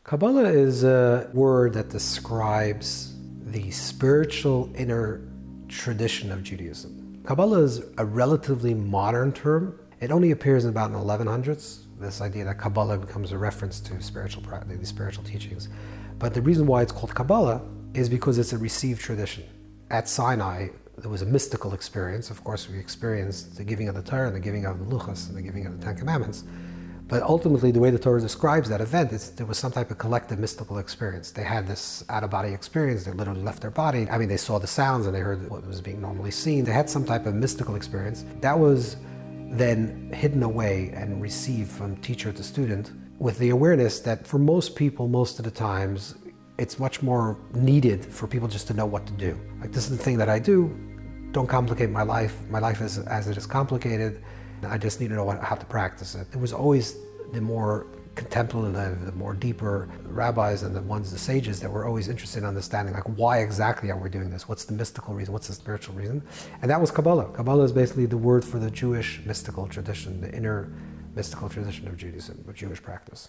Kabbalah is a word that describes the spiritual inner tradition of Judaism. Kabbalah is a relatively modern term. It only appears in about the 1100s, this idea that Kabbalah becomes a reference to spiritual practice, these spiritual teachings. But the reason why it's called Kabbalah is because it's a received tradition. At Sinai, there was a mystical experience. Of course, we experienced the giving of the Torah and the giving of the Luchos and the giving of the Ten Commandments. But ultimately, the way the Torah describes that event is there was some type of collective mystical experience. They had this out-of-body experience. They literally left their body. I mean, they saw the sounds and they heard what was being normally seen. They had some type of mystical experience. That was then hidden away and received from teacher to student with the awareness that for most people, most of the times, it's much more needed for people just to know what to do. Like, this is the thing that I do. Don't complicate my life. My life is as it is complicated. I just need to know how to practice it. It was always the more contemplative, the more deeper rabbis and the sages that were always interested in understanding, like, why exactly are we doing this? What's the mystical reason? What's the spiritual reason? And that was Kabbalah. Kabbalah is basically the word for the Jewish mystical tradition, the inner mystical tradition of Judaism, of Jewish practice.